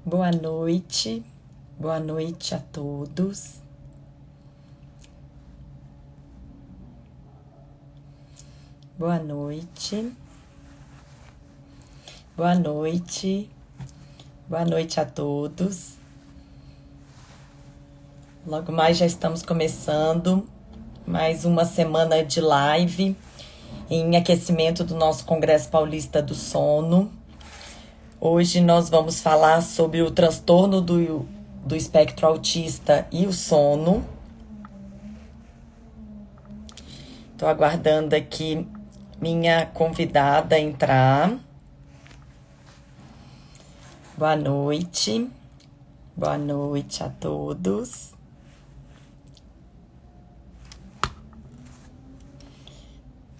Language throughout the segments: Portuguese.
boa noite a todos. Boa noite, boa noite, boa noite a todos. Logo mais já estamos começando mais uma semana de live em aquecimento do nosso Congresso Paulista do Sono. Hoje nós vamos falar sobre o transtorno do espectro autista e o sono. Estou aguardando aqui minha convidada entrar. Boa noite a todos.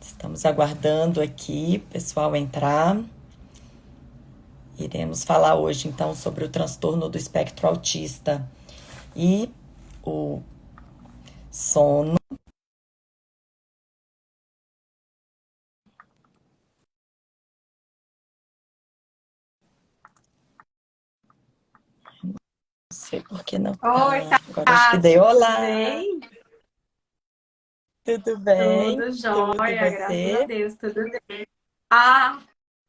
Estamos aguardando aqui o pessoal entrar. Iremos falar hoje, então, sobre o transtorno do espectro autista e o sono. Não sei por que não Oi, tá. Agora acho que Tati, dei. tudo Olá! bem? Tudo bem? Tudo Tudo e jóia, graças a você? Deus, tudo bem. Ah,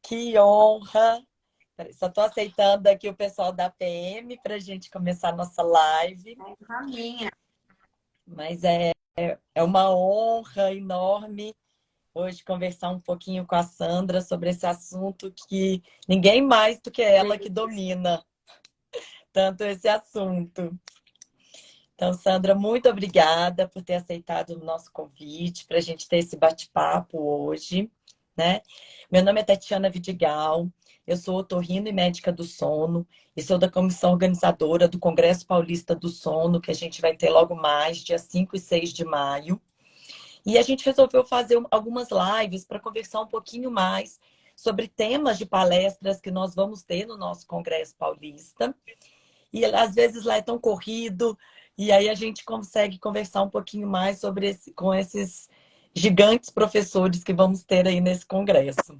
Que honra! Peraí, só estou aceitando aqui o pessoal da PM para a gente começar a nossa live. a minha. Mas é uma honra enorme hoje conversar um pouquinho com a Sandra sobre esse assunto que ninguém mais do que ela que domina tanto esse assunto. Então, Sandra, muito obrigada por ter aceitado o nosso convite para a gente ter esse bate-papo hoje, né? Meu nome é Tatiana Vidigal, eu sou otorrino e médica do sono e sou da comissão organizadora do Congresso Paulista do Sono, que a gente vai ter logo mais, dia 5 e 6 de maio. E a gente resolveu fazer algumas lives para conversar um pouquinho mais sobre temas de palestras que nós vamos ter no nosso Congresso Paulista. E às vezes lá é tão corrido, e aí a gente consegue conversar um pouquinho mais com esses gigantes professores que vamos ter aí nesse congresso.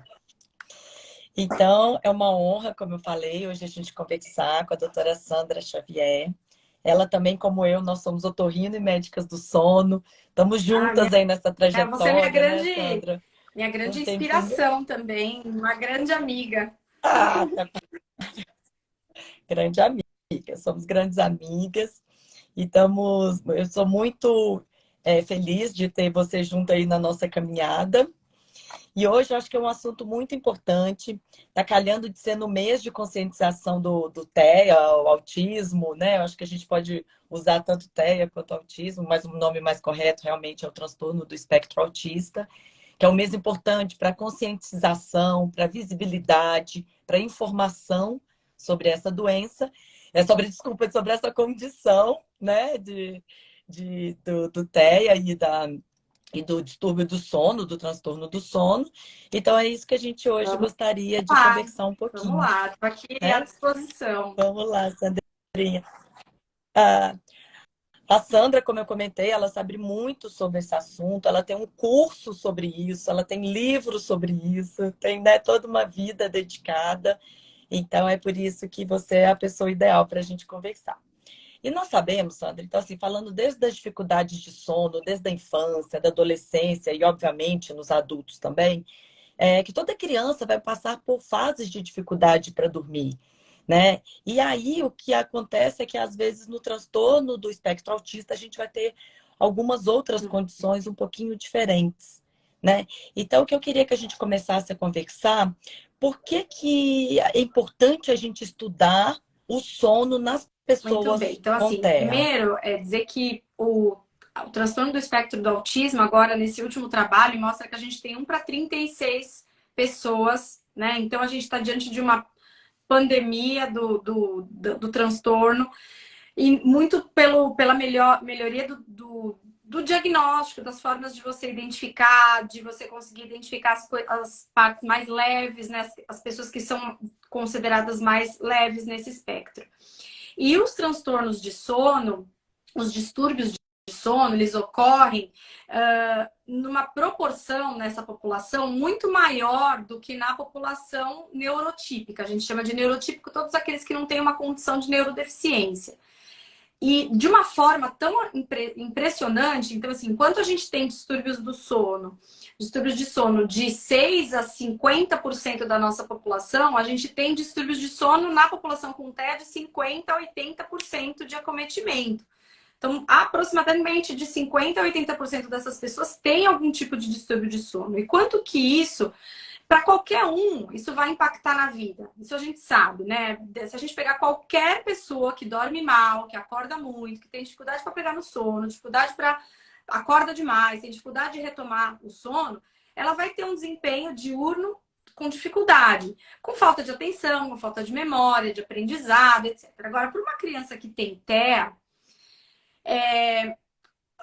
Então, é uma honra, como eu falei, hoje a gente conversar com a doutora Sandra Xavier. Ela também, como eu, nós somos otorrino e médicas do sono. Estamos Ah, juntas aí nessa você é trajetória, né, Sandra? minha Um grande tempinho. inspiração também, uma grande amiga. Ah, grande amiga. Somos grandes amigas. Eu sou muito feliz de ter você junto aí na nossa caminhada. E hoje eu acho que é um assunto muito importante. Está calhando de ser no mês de conscientização do TEA, o autismo, né? Eu acho que a gente pode usar tanto TEA quanto autismo, mas o nome mais correto realmente é o transtorno do espectro autista, que é um mês importante para conscientização, para visibilidade, para informação sobre essa doença, sobre essa condição, né, do TEA e do distúrbio do sono, do transtorno do sono. Então é isso que a gente hoje Vamos gostaria de lá, conversar um vamos pouquinho, lá, estou aqui à né? disposição. Vamos lá, Sandrinha. Ah, a Sandra, como eu comentei, ela sabe muito sobre esse assunto, ela tem um curso sobre isso, ela tem livros sobre isso, tem, né, toda uma vida dedicada. Então, é por isso que você é a pessoa ideal para a gente conversar. E nós sabemos, Sandra, então, assim, falando desde as dificuldades de sono, desde a infância, da adolescência e, obviamente, nos adultos também, que toda criança vai passar por fases de dificuldade para dormir, né? E aí o que acontece é que às vezes no transtorno do espectro autista a gente vai ter algumas outras condições um pouquinho diferentes, né? Então o que eu queria que a gente começasse a conversar, por que é importante a gente estudar o sono nas Muito bem. pessoas Então, com assim, TEA? primeiro é dizer que o transtorno do espectro do autismo, agora nesse último trabalho, mostra que a gente tem 1 para 36 pessoas, né? Então a gente está diante de uma pandemia do transtorno, e muito pela melhoria do diagnóstico, das formas de você identificar, de você conseguir identificar as partes mais leves, né? As pessoas que são consideradas mais leves nesse espectro. E os transtornos de sono, os distúrbios sono, eles ocorrem numa proporção nessa população muito maior do que na população neurotípica. A gente chama de neurotípico todos aqueles que não têm uma condição de neurodeficiência. E de uma forma tão impressionante, então assim, enquanto a gente tem distúrbios do sono, distúrbios de sono de 6 a 50% da nossa população, a gente tem distúrbios de sono na população com TEA de 50 a 80% de acometimento. Então, aproximadamente de 50 a 80% dessas pessoas têm algum tipo de distúrbio de sono. E quanto que isso, para qualquer um, isso vai impactar na vida. Isso a gente sabe, né? Se a gente pegar qualquer pessoa que dorme mal, que acorda muito, que tem dificuldade para pegar no sono, dificuldade para acorda demais, tem dificuldade de retomar o sono, ela vai ter um desempenho diurno com dificuldade, com falta de atenção, com falta de memória, de aprendizado, etc. Agora, para uma criança que tem TEA,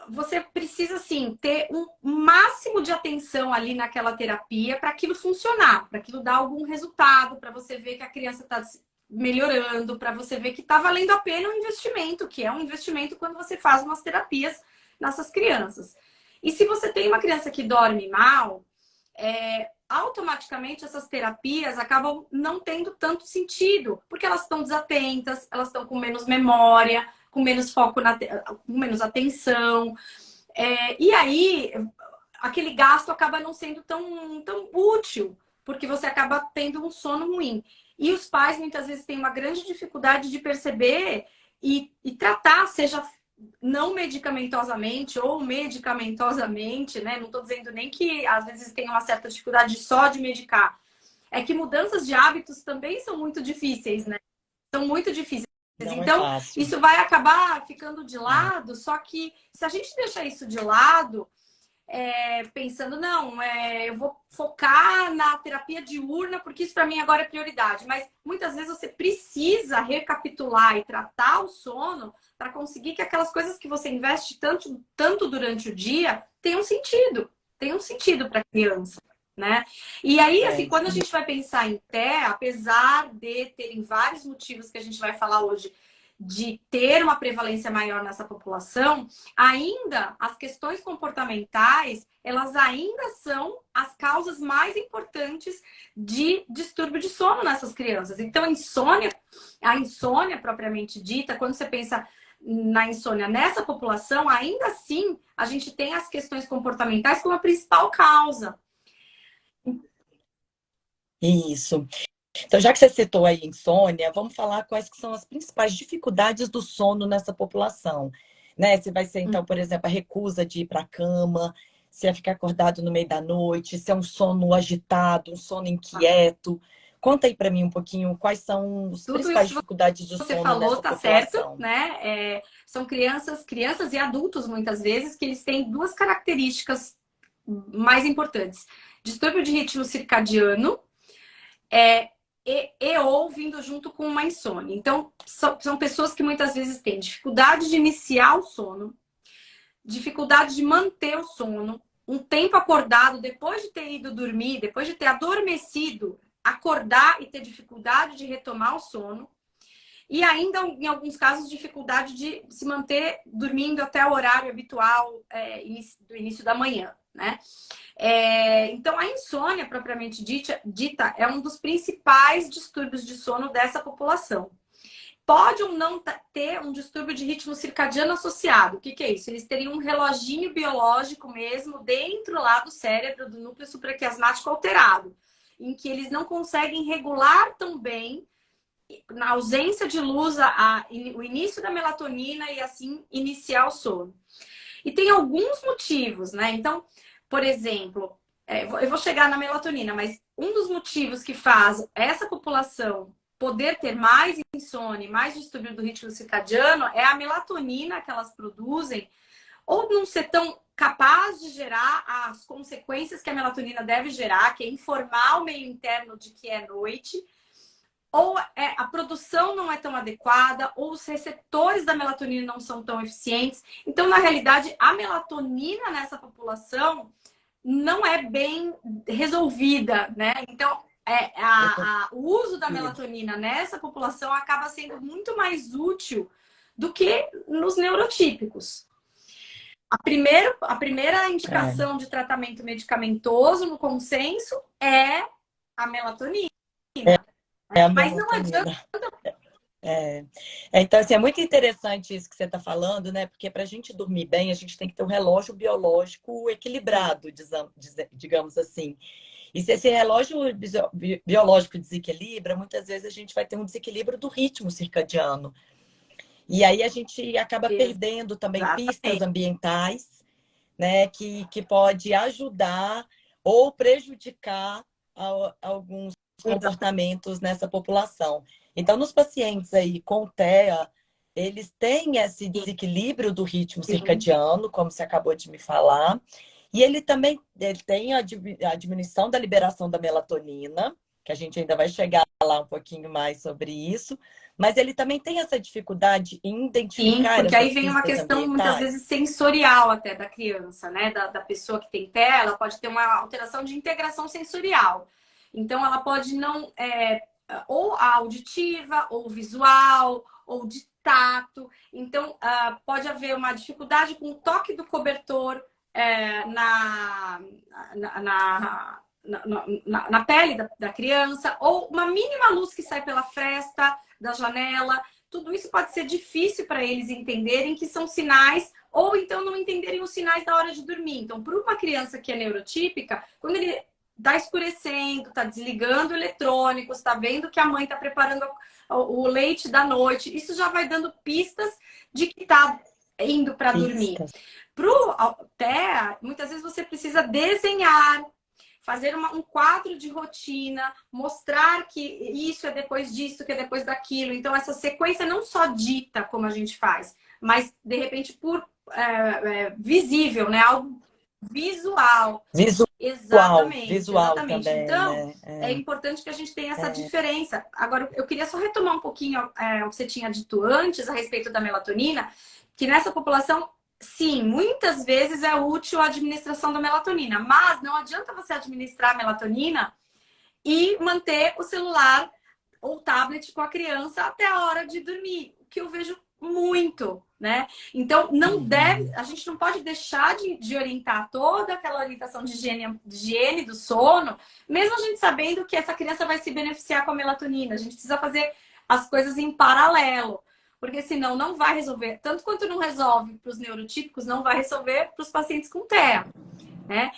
você precisa, assim, ter um máximo de atenção ali naquela terapia para aquilo funcionar, para aquilo dar algum resultado, para você ver que a criança está melhorando, para você ver que está valendo a pena o investimento, que é um investimento quando você faz umas terapias nessas crianças. E se você tem uma criança que dorme mal, automaticamente essas terapias acabam não tendo tanto sentido, porque elas estão desatentas, elas estão com menos memória, com menos foco, com menos atenção. E aí, aquele gasto acaba não sendo tão útil, porque você acaba tendo um sono ruim. E os pais, muitas vezes, têm uma grande dificuldade de perceber e tratar, seja não medicamentosamente ou medicamentosamente, né? Não estou dizendo nem que, às vezes, tem uma certa dificuldade só de medicar. É que mudanças de hábitos também são muito difíceis, né? São muito difíceis. Não é Então, fácil. isso vai acabar ficando de lado, só que se a gente deixar isso de lado, pensando, não, eu vou focar na terapia diurna, porque isso para mim agora é prioridade. Mas muitas vezes você precisa recapitular e tratar o sono para conseguir que aquelas coisas que você investe tanto durante o dia tenham sentido para a criança. Né? E aí, assim, quando a gente vai pensar em TEA, apesar de terem vários motivos que a gente vai falar hoje de ter uma prevalência maior nessa população, ainda as questões comportamentais, elas ainda são as causas mais importantes de distúrbio de sono nessas crianças. Então, a insônia propriamente dita, quando você pensa na insônia nessa população, ainda assim, a gente tem as questões comportamentais como a principal causa. Isso. Então, já que você citou aí insônia, vamos falar quais que são as principais dificuldades do sono nessa população, né? Se vai ser, então, por exemplo, a recusa de ir para a cama, se é ficar acordado no meio da noite, se é um sono agitado, um sono inquieto. Conta aí para mim um pouquinho quais são as principais dificuldades do você sono falou, nessa tá população. certo, né? São crianças e adultos, muitas vezes, que eles têm duas características mais importantes. Distúrbio de ritmo circadiano ou vindo junto com uma insônia. Então, são pessoas que muitas vezes têm dificuldade de iniciar o sono, dificuldade de manter o sono, um tempo acordado, depois de ter ido dormir, depois de ter adormecido, acordar e ter dificuldade de retomar o sono, e ainda, em alguns casos, dificuldade de se manter dormindo até o horário habitual do início da manhã, né? Então, a insônia, propriamente dita, é um dos principais distúrbios de sono dessa população. Pode ou não ter um distúrbio de ritmo circadiano associado. O que é isso? Eles teriam um reloginho biológico mesmo dentro lá do cérebro, do núcleo supraquiasmático alterado, em que eles não conseguem regular tão bem, na ausência de luz, o início da melatonina e assim iniciar o sono. E tem alguns motivos, né? Então, por exemplo, eu vou chegar na melatonina, mas um dos motivos que faz essa população poder ter mais insônia, mais distúrbio do ritmo circadiano é a melatonina que elas produzem, ou não ser tão capaz de gerar as consequências que a melatonina deve gerar, que é informar o meio interno de que é noite, ou a produção não é tão adequada, ou os receptores da melatonina não são tão eficientes. Então, na realidade, a melatonina nessa população não é bem resolvida, né? Então, o uso da melatonina nessa população acaba sendo muito mais útil do que nos neurotípicos. A primeira indicação de tratamento medicamentoso no consenso é a melatonina. É a Mas não adianta. melatonina. Então, assim, é muito interessante isso que você está falando, né? Porque para a gente dormir bem, a gente tem que ter um relógio biológico equilibrado, digamos assim. E se esse relógio biológico desequilibra, muitas vezes a gente vai ter um desequilíbrio do ritmo circadiano. E aí a gente acaba perdendo também pistas Exatamente. ambientais, né? Que pode ajudar ou prejudicar alguns comportamentos nessa população. Então, nos pacientes aí com TEA, eles têm esse desequilíbrio do ritmo circadiano, como você acabou de me falar, e ele tem a diminuição da liberação da melatonina, que a gente ainda vai chegar lá um pouquinho mais sobre isso, mas ele também tem essa dificuldade em Sim, identificar porque aí essas vem uma pistas questão muitas ambientais. vezes sensorial até da criança, né? Da pessoa que tem TEA, ela pode ter uma alteração de integração sensorial. Então, ela pode não, ou auditiva, ou visual, ou de tato. Então, pode haver uma dificuldade com o toque do cobertor na, na, na pele da criança, ou uma mínima luz que sai pela fresta da janela. Tudo isso pode ser difícil para eles entenderem que são sinais, ou então não entenderem os sinais da hora de dormir. Então, para uma criança que é neurotípica, quando ele está escurecendo, está desligando o eletrônico, está vendo que a mãe está preparando o leite da noite, isso já vai dando pistas de que está indo para dormir. Para o TEA, muitas vezes você precisa desenhar, fazer um quadro de rotina, mostrar que isso é depois disso, que é depois daquilo. Então, essa sequência não só dita como a gente faz, mas, de repente, por visível, né? Algo visual. Exatamente, Visual exatamente. também, Então, né? é importante que a gente tenha essa diferença. Agora, eu queria só retomar um pouquinho o que você tinha dito antes a respeito da melatonina, que nessa população, sim, muitas vezes é útil a administração da melatonina, mas não adianta você administrar a melatonina e manter o celular ou tablet com a criança até a hora de dormir, o que eu vejo muito, né? Então, não deve, a gente não pode deixar de orientar toda aquela orientação de higiene do sono, mesmo a gente sabendo que essa criança vai se beneficiar com a melatonina. A gente precisa fazer as coisas em paralelo, porque senão não vai resolver. Tanto quanto não resolve para os neurotípicos, não vai resolver para os pacientes com TEA. Né?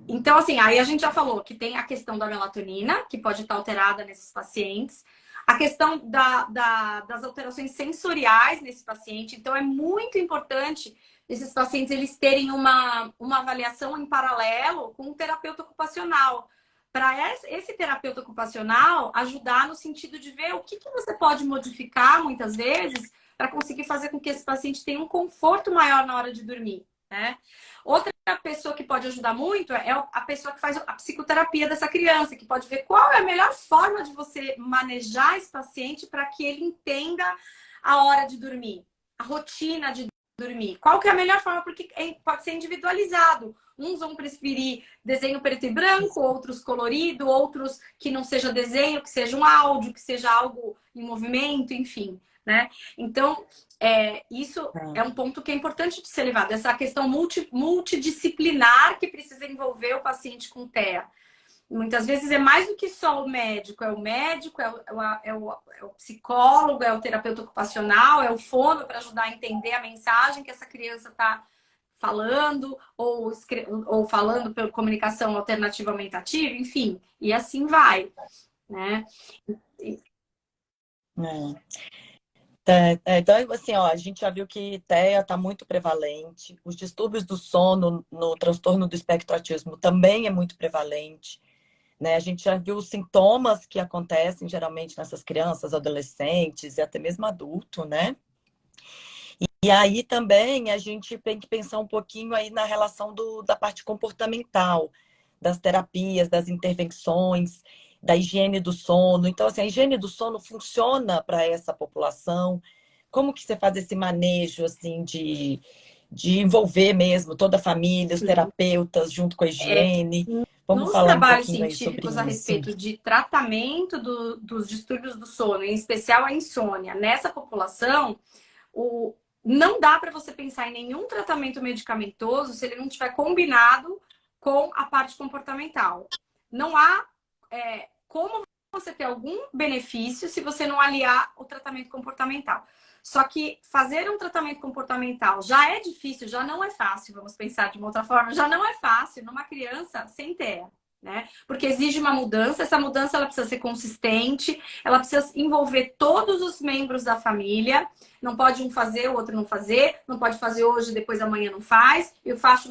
Então, assim, aí a gente já falou que tem a questão da melatonina, que pode estar alterada nesses pacientes, a questão das alterações sensoriais nesse paciente. Então, é muito importante esses pacientes eles terem uma avaliação em paralelo com um terapeuta ocupacional. Para esse terapeuta ocupacional ajudar no sentido de ver o que você pode modificar, muitas vezes, para conseguir fazer com que esse paciente tenha um conforto maior na hora de dormir. Né? Outra pessoa que pode ajudar muito é a pessoa que faz a psicoterapia dessa criança, que pode ver qual é a melhor forma de você manejar esse paciente para que ele entenda a hora de dormir, a rotina de dormir. Qual que é a melhor forma? Porque pode ser individualizado. Uns vão preferir desenho preto e branco, outros colorido, outros que não seja desenho, que seja um áudio, que seja algo em movimento, enfim. Né? Então, isso é um ponto que é importante de ser levado. Essa questão multidisciplinar que precisa envolver o paciente com TEA. Muitas vezes é mais do que só o médico. É o médico, é o psicólogo, é o terapeuta ocupacional, é o fono para ajudar a entender a mensagem que essa criança está falando, ou falando por comunicação alternativa aumentativa, enfim. E assim vai. Né? Então, assim, ó, a gente já viu que TEA está muito prevalente, os distúrbios do sono no transtorno do espectro autismo também é muito prevalente, né? A gente já viu os sintomas que acontecem geralmente nessas crianças, adolescentes e até mesmo adulto, né? E aí também a gente tem que pensar um pouquinho aí na relação da parte comportamental, das terapias, das intervenções, da higiene do sono. Então, assim, a higiene do sono funciona para essa população? Como que você faz esse manejo, assim, de envolver mesmo toda a família, os terapeutas, junto com a higiene? Vamos Nos falar um trabalhos pouquinho aí sobre científicos a isso. respeito de tratamento dos distúrbios do sono, em especial a insônia, nessa população, não dá para você pensar em nenhum tratamento medicamentoso se ele não estiver combinado com a parte comportamental. Não há como você ter algum benefício se você não aliar o tratamento comportamental. Só que fazer um tratamento comportamental já é difícil, já não é fácil, vamos pensar de uma outra forma, já não é fácil numa criança sem TEA, né? Porque exige uma mudança, essa mudança ela precisa ser consistente, ela precisa envolver todos os membros da família, não pode um fazer, o outro não fazer, não pode fazer hoje, depois amanhã não faz, eu faço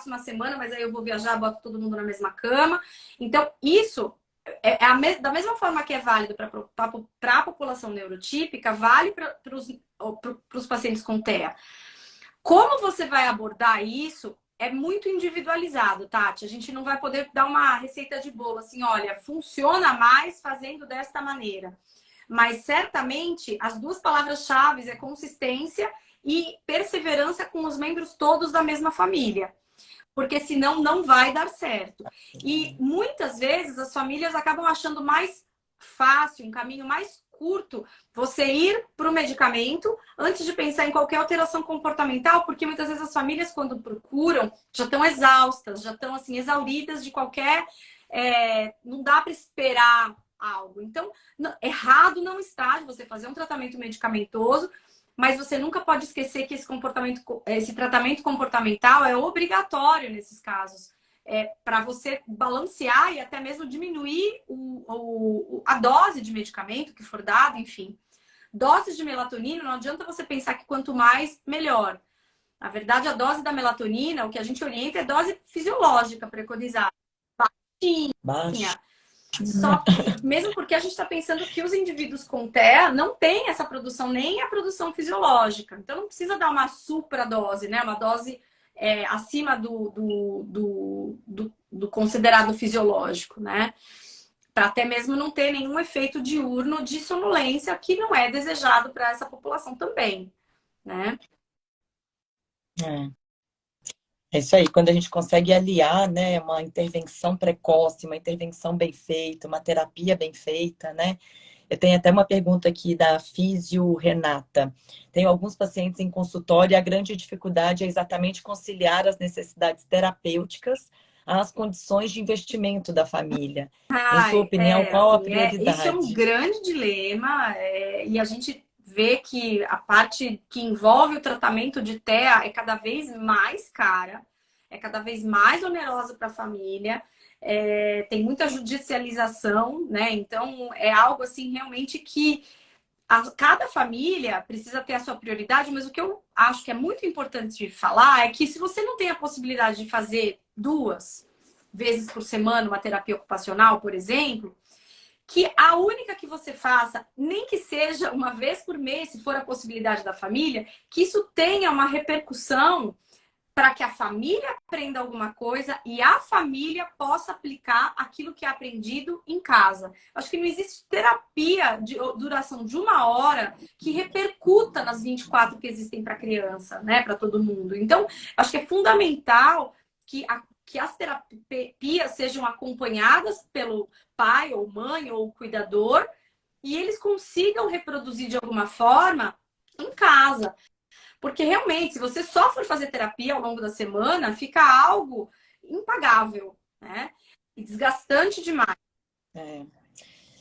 uma semana, mas aí eu vou viajar, boto todo mundo na mesma cama. Então, isso da mesma forma que é válido para a população neurotípica, vale para os pacientes com TEA. Como você vai abordar isso é muito individualizado, Tati. A gente não vai poder dar uma receita de bolo assim, olha, funciona mais fazendo desta maneira. Mas certamente as duas palavras-chave é consistência e perseverança com os membros todos da mesma família. Porque senão não vai dar certo. E muitas vezes as famílias acabam achando mais fácil, um caminho mais curto, você ir para o medicamento antes de pensar em qualquer alteração comportamental, porque muitas vezes as famílias, quando procuram, já estão exaustas, já estão assim, exauridas de qualquer. Não dá para esperar algo. Então, errado não está de você fazer um tratamento medicamentoso, mas você nunca pode esquecer que esse tratamento comportamental é obrigatório nesses casos. Para você balancear e até mesmo diminuir a dose de medicamento que for dado, enfim. Doses de melatonina, não adianta você pensar que quanto mais, melhor. Na verdade, a dose da melatonina, o que a gente orienta é dose fisiológica preconizada. Baixinha. Só que, mesmo porque a gente está pensando que os indivíduos com TEA não têm essa produção, nem a produção fisiológica. Então, não precisa dar uma supradose, né? Uma dose acima do considerado fisiológico, né? Para até mesmo não ter nenhum efeito diurno de sonolência, que não é desejado para essa população também, né? É isso aí, quando a gente consegue aliar, né, uma intervenção precoce, uma intervenção bem feita, uma terapia bem feita, né? Eu tenho até uma pergunta aqui da Físio Renata. Tenho alguns pacientes em consultório e a grande dificuldade é exatamente conciliar as necessidades terapêuticas às condições de investimento da família. Em sua opinião, qual a isso é um prioridade? grande dilema e a gente vê que a parte que envolve o tratamento de TEA é cada vez mais cara, é cada vez mais onerosa para a família, tem muita judicialização, né? Então é algo assim realmente que cada família precisa ter a sua prioridade, mas o que eu acho que é muito importante de falar é que se você não tem a possibilidade de fazer 2 vezes por semana uma terapia ocupacional, por exemplo, que a única que você faça, nem que seja uma vez por mês, se for a possibilidade da família, que isso tenha uma repercussão para que a família aprenda alguma coisa e a família possa aplicar aquilo que é aprendido em casa. Acho que não existe terapia de duração de 1 hora que repercuta nas 24 que existem para criança, né? Para todo mundo. Então, acho que é fundamental que as terapias sejam acompanhadas pelo pai ou mãe ou cuidador e eles consigam reproduzir de alguma forma em casa. Porque realmente, se você só for fazer terapia ao longo da semana, fica algo impagável, né? E desgastante demais.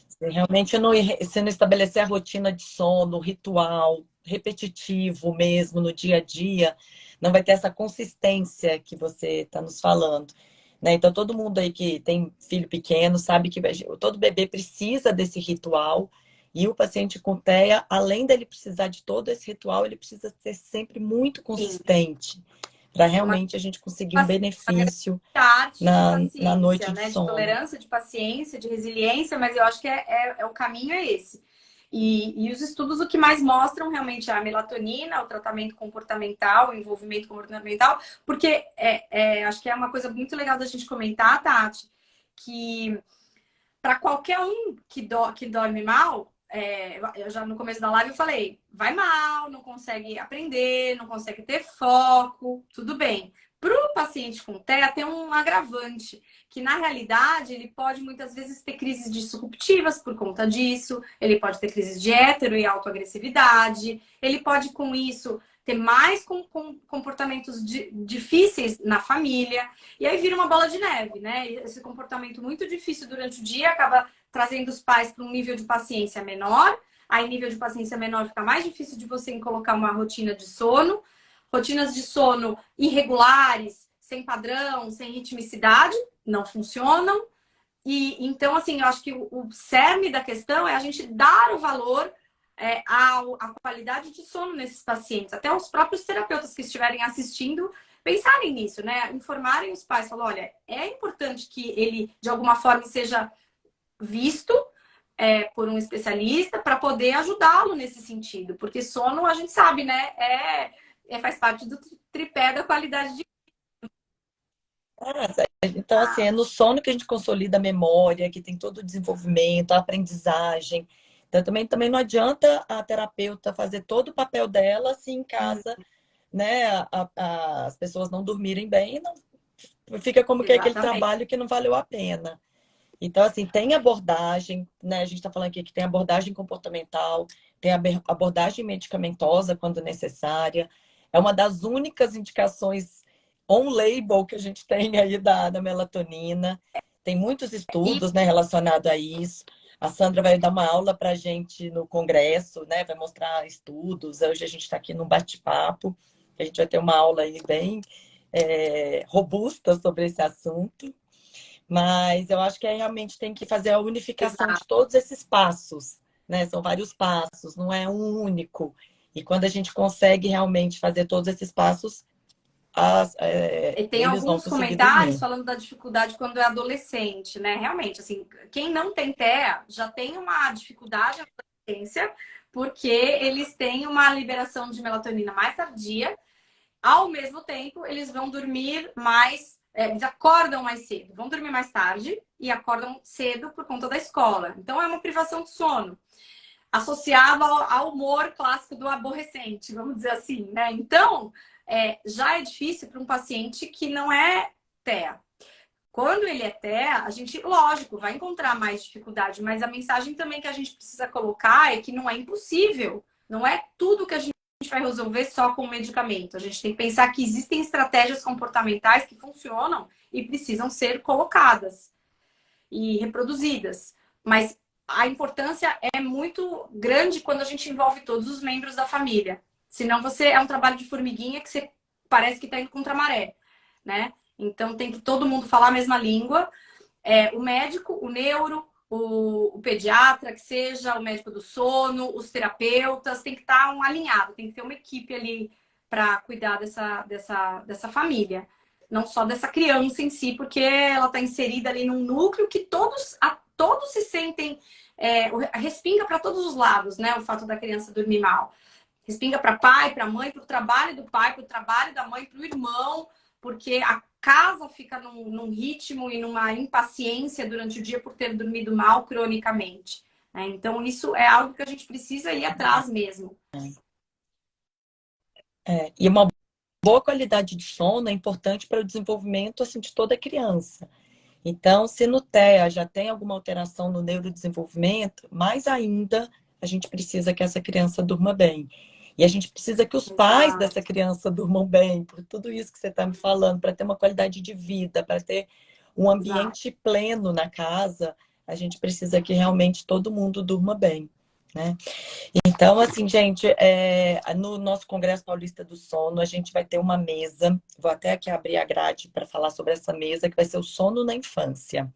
Se realmente se não estabelecer a rotina de sono, ritual, repetitivo mesmo no dia a dia, não vai ter essa consistência que você está nos falando. Né? Então, todo mundo aí que tem filho pequeno sabe que todo bebê precisa desse ritual. E o paciente com TEA, além dele precisar de todo esse ritual, ele precisa ser sempre muito consistente para realmente a gente conseguir um benefício na noite de né? De sono. tolerância, de paciência, de resiliência, mas eu acho que o caminho é esse. E os estudos o que mais mostram realmente é a melatonina, o tratamento comportamental, o envolvimento comportamental, porque acho que é uma coisa muito legal da gente comentar, Tati, que para qualquer um que dorme mal, eu já no começo da live eu falei, vai mal, não consegue aprender, não consegue ter foco, tudo bem. Para o paciente com TEA tem um agravante, que na realidade ele pode muitas vezes ter crises disruptivas por conta disso, ele pode ter crises de hétero e autoagressividade, ele pode com isso ter mais comportamentos difíceis na família, e aí vira uma bola de neve, né? E esse comportamento muito difícil durante o dia acaba trazendo os pais para um nível de paciência menor, aí nível de paciência menor fica mais difícil de você colocar uma rotina de sono, rotinas de sono irregulares, sem padrão, sem ritmicidade, não funcionam. E então, assim, eu acho que o cerne da questão é a gente dar o valor à qualidade de sono nesses pacientes. Até os próprios terapeutas que estiverem assistindo pensarem nisso, né? Informarem os pais, falar, olha, é importante que ele, de alguma forma, seja visto por um especialista para poder ajudá-lo nesse sentido. Porque sono, a gente sabe, né? Faz parte do tripé da qualidade de Então, assim, é no sono que a gente consolida a memória, que tem todo o desenvolvimento, a aprendizagem. Então, também não adianta a terapeuta fazer todo o papel dela se em casa, né, as pessoas não dormirem bem, não, fica como que aquele Exatamente. trabalho que não valeu a pena. Então, assim, tem abordagem, né? A gente está falando aqui que tem abordagem comportamental, tem abordagem medicamentosa quando necessária. É uma das únicas indicações on-label que a gente tem aí da melatonina. Tem muitos E estudos, né, relacionados a isso. A Sandra vai dar uma aula para a gente no congresso, né? Vai mostrar estudos. Hoje a gente está aqui num bate-papo. A gente vai ter uma aula aí bem robusta sobre esse assunto. Mas eu acho que realmente tem que fazer a unificação de todos esses passos, né? São vários passos, não é um único. E quando a gente consegue realmente fazer todos esses passos, E tem eles vão alguns conseguir comentários dormir. falando da dificuldade quando é adolescente, né? Realmente, assim, quem não tem TEA já tem uma dificuldade na adolescência, porque eles têm uma liberação de melatonina mais tardia. Ao mesmo tempo, eles vão dormir mais, eles acordam mais cedo, vão dormir mais tarde e acordam cedo por conta da escola. Então, é uma privação de sono associada ao humor clássico do aborrecente, vamos dizer assim, né? Então, já é difícil para um paciente que não é TEA. Quando ele é TEA, a gente, lógico, vai encontrar mais dificuldade, mas a mensagem também que a gente precisa colocar é que não é impossível. Não é tudo que a gente vai resolver só com medicamento. A gente tem que pensar que existem estratégias comportamentais que funcionam e precisam ser colocadas e reproduzidas. Mas a importância é muito grande quando a gente envolve todos os membros da família. Senão você é um trabalho de formiguinha que você parece que está indo contra a maré, né? Então tem que todo mundo falar a mesma língua. O médico, o neuro, o pediatra, que seja, o médico do sono, os terapeutas, tem que estar alinhado, tem que ter uma equipe ali para cuidar dessa família. Não só dessa criança em si, porque ela está inserida ali num núcleo que todos se sentem. Respinga para todos os lados, né? O fato da criança dormir mal. Respinga para pai, para mãe, para o trabalho do pai, para o trabalho da mãe, para o irmão, porque a casa fica num ritmo e numa impaciência durante o dia por ter dormido mal cronicamente, né? Então, isso é algo que a gente precisa ir atrás mesmo. E uma boa qualidade de sono é importante para o desenvolvimento assim, de toda criança. Então, se no TEA já tem alguma alteração no neurodesenvolvimento, mais ainda a gente precisa que essa criança durma bem. E a gente precisa que os pais Exato. dessa criança durmam bem, por tudo isso que você está me falando, para ter uma qualidade de vida, para ter um Exato. ambiente pleno na casa, a gente precisa que realmente todo mundo durma bem, né? Então, assim, gente, no nosso Congresso Paulista do Sono, a gente vai ter uma mesa, vou até aqui abrir a grade para falar sobre essa mesa, que vai ser o sono na infância.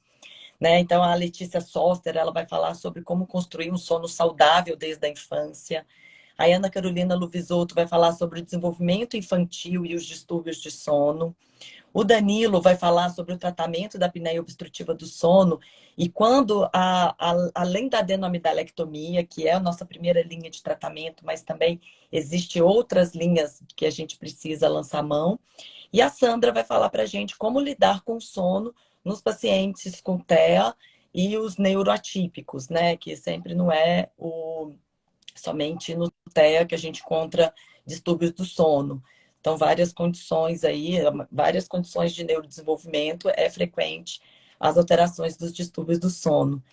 Né? Então, a Letícia Soster, ela vai falar sobre como construir um sono saudável desde a infância. A Ana Carolina Luvisoto vai falar sobre o desenvolvimento infantil e os distúrbios de sono. O Danilo vai falar sobre o tratamento da apneia obstrutiva do sono e quando, além da adenomidalectomia, que é a nossa primeira linha de tratamento, mas também existe outras linhas que a gente precisa lançar mão. E a Sandra vai falar para a gente como lidar com o sono nos pacientes com TEA e os neuroatípicos, né? Que sempre não é somente no TEA que a gente encontra distúrbios do sono. Então, várias condições aí, várias condições de neurodesenvolvimento é frequente as alterações dos distúrbios do sono.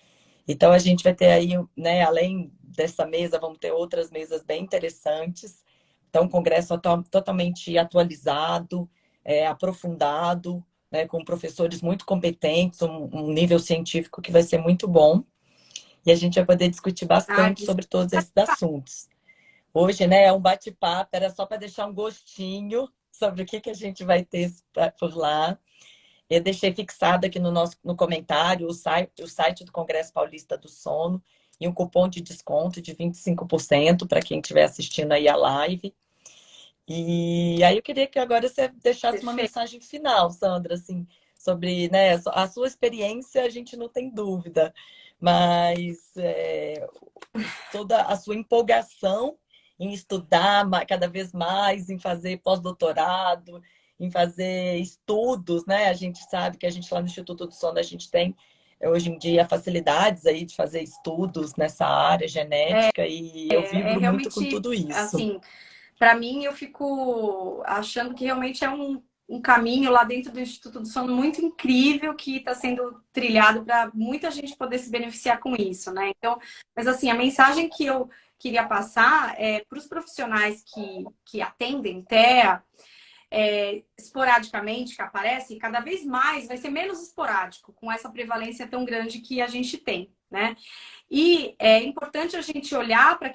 Então, a gente vai ter aí, né, além dessa mesa, vamos ter outras mesas bem interessantes Então, um congresso totalmente atualizado, aprofundado, né, com professores muito competentes, um nível científico que vai ser muito bom. E a gente vai poder discutir Ai, bastante sobre todos esses assuntos. Hoje, né, é um bate-papo, era só para deixar um gostinho sobre o que a gente vai ter por lá. Eu deixei fixado aqui no comentário o site do Congresso Paulista do Sono e um cupom de desconto de 25% para quem estiver assistindo aí a live. E aí eu queria que agora você deixasse uma perfeito. mensagem final, Sandra, assim, sobre, né, a sua experiência, a gente não tem dúvida, mas toda a sua empolgação em estudar cada vez mais, em fazer pós-doutorado, em fazer estudos, né? A gente sabe que a gente lá no Instituto do Sono, a gente tem hoje em dia facilidades aí de fazer estudos nessa área genética e eu É vibro muito com realmente, tudo isso. assim, para mim, eu fico achando que realmente é um caminho lá dentro do Instituto do Sono muito incrível que está sendo trilhado para muita gente poder se beneficiar com isso, né? Então, mas assim, a mensagem que eu queria passar é para os profissionais que atendem TEA, esporadicamente, que aparece, cada vez mais vai ser menos esporádico, com essa prevalência tão grande que a gente tem, né? E é importante a gente olhar para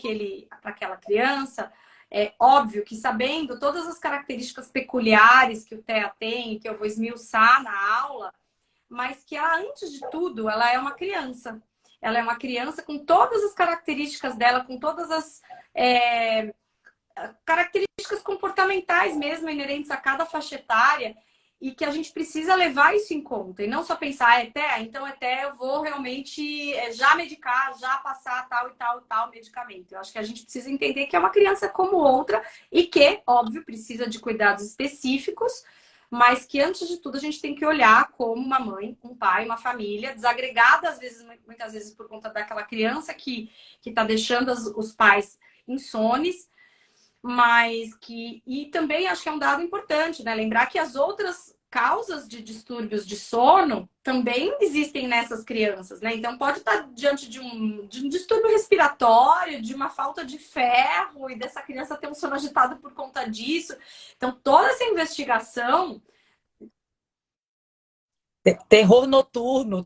aquela criança, é óbvio que sabendo todas as características peculiares que o TEA tem, que eu vou esmiuçar na aula, mas que ela, antes de tudo, ela é uma criança. Ela é uma criança com todas as características dela, com todas as características comportamentais mesmo inerentes a cada faixa etária e que a gente precisa levar isso em conta e não só pensar, então até eu vou realmente já medicar, já passar tal e tal e tal medicamento. Eu acho que a gente precisa entender que é uma criança como outra e que, óbvio, precisa de cuidados específicos, mas que antes de tudo a gente tem que olhar como uma mãe, um pai, uma família desagregada, às vezes, muitas vezes por conta daquela criança que está deixando os pais insones, mas que. E também acho que é um dado importante, né? Lembrar que as outras causas de distúrbios de sono também existem nessas crianças, né? Então pode estar diante de um distúrbio respiratório, de uma falta de ferro, e dessa criança ter um sono agitado por conta disso. Então, toda essa investigação. Terror noturno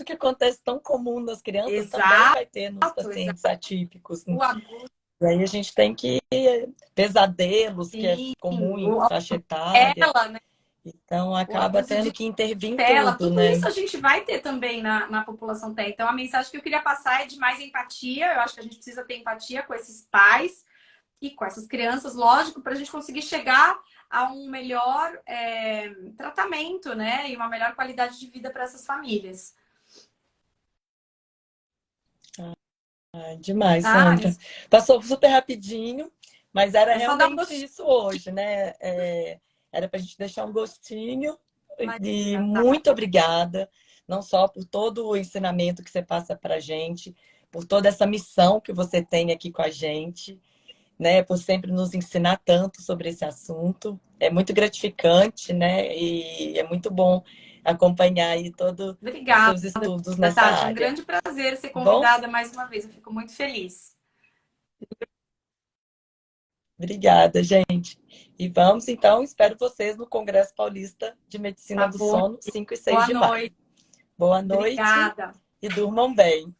que acontece tão comum nas crianças também Exato, vai ter nos exato. pacientes atípicos. O adulto, E aí a gente tem que pesadelos, que é sim, comum em faixa etária. ela, né? Então O acaba abuso de tendo que intervir em tela, tudo, tudo né? isso a gente vai ter também na população TEA. Então, a mensagem que eu queria passar é de mais empatia. Eu acho que a gente precisa ter empatia com esses pais e com essas crianças, lógico, para a gente conseguir chegar a um melhor tratamento, né? E uma melhor qualidade de vida para essas famílias. Demais, Ah, Sandra. Passou super rapidinho, mas era é só dar um realmente gostinho. isso hoje, né? Era para a gente deixar um gostinho. E Imagina, tá? muito obrigada, não só por todo o ensinamento que você passa para a gente, por toda essa missão que você tem aqui com a gente, né? Por sempre nos ensinar tanto sobre esse assunto. É muito gratificante, né? E é muito bom acompanhar aí todos os Obrigada, seus estudos nessa Tati. É um área. grande prazer ser Tá bom? convidada mais uma vez. Eu fico muito feliz. Obrigada, gente. E vamos, então, espero vocês no Congresso Paulista de Medicina Tá do bom? Sono, 5 e 6 Boa de maio. noite. Boa noite Obrigada. e durmam bem.